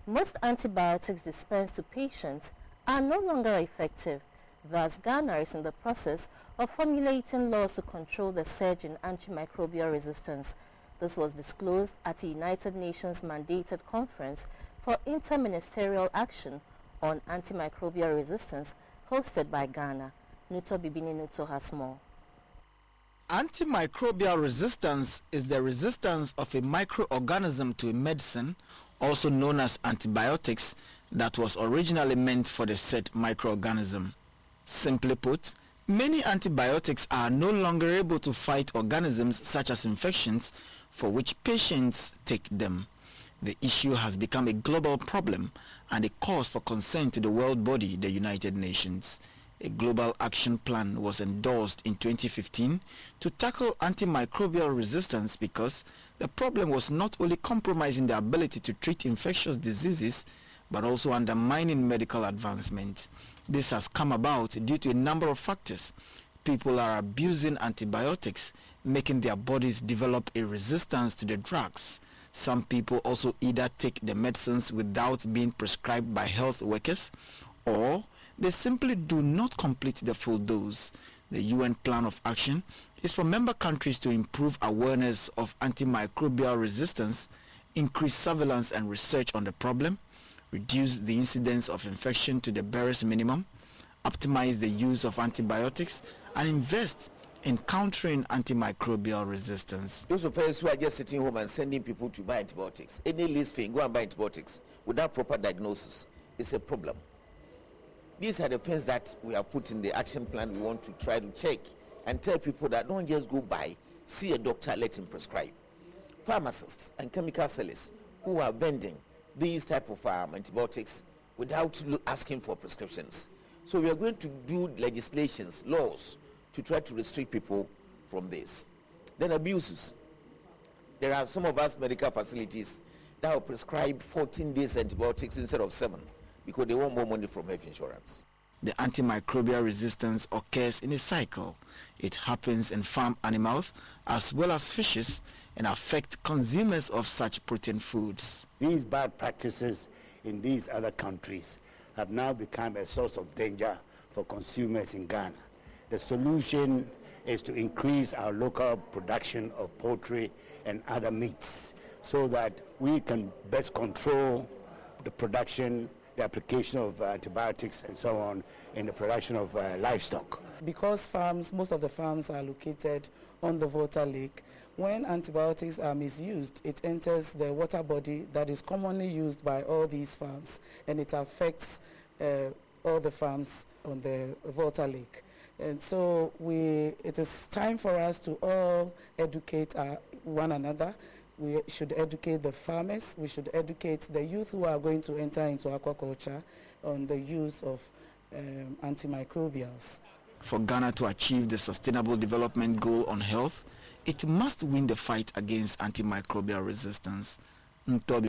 Most antibiotics dispensed to patients are no longer effective. Thus, Ghana is in the process of formulating laws to control the surge in antimicrobial resistance. This was disclosed at the United Nations mandated conference for inter-ministerial action on antimicrobial resistance hosted by Ghana. Nutor Bibini Nutor has more. Antimicrobial resistance is the resistance of a microorganism to a medicine, also known as antibiotics, that was originally meant for the said microorganism. Simply put, many antibiotics are no longer able to fight organisms such as infections for which patients take them. The issue has become a global problem and a cause for concern to the world body, the United Nations. A global action plan was endorsed in 2015 to tackle antimicrobial resistance because the problem was not only compromising the ability to treat infectious diseases but also undermining medical advancement. This has come about due to a number of factors. People are abusing antibiotics, making their bodies develop a resistance to the drugs. Some people also either take the medicines without being prescribed by health workers, or they simply do not complete the full dose. The UN Plan of Action is for member countries to improve awareness of antimicrobial resistance, increase surveillance and research on the problem, reduce the incidence of infection to the barest minimum, optimize the use of antibiotics, and invest in countering antimicrobial resistance. Those of us who are just sitting home and sending people to buy antibiotics, any least thing, go and buy antibiotics without proper diagnosis, is a problem. These are the things that we have put in the action plan. We want to try to check and tell people that don't just go by, see a doctor, let him prescribe. Pharmacists and chemical sellers who are vending these type of antibiotics without asking for prescriptions. So we are going to do legislations, laws, to try to restrict people from this. Then abuses. There are some of us medical facilities that will prescribe 14 days antibiotics instead of 7 because they want more money from health insurance. The antimicrobial resistance occurs in a cycle. It happens in farm animals as well as fishes and affects consumers of such protein foods. These bad practices in these other countries have now become a source of danger for consumers in Ghana. The solution is to increase our local production of poultry and other meats so that we can best control the production, the application of antibiotics and so on in the production of livestock. Because most of the farms are located on the water lake, when antibiotics are misused, it enters the water body that is commonly used by all these farms, and it affects all the farms on the water lake. And so it is time for us to all educate one another. We should educate the farmers, we should educate the youth who are going to enter into aquaculture on the use of antimicrobials. For Ghana to achieve the Sustainable Development Goal on health, it must win the fight against antimicrobial resistance. Nutor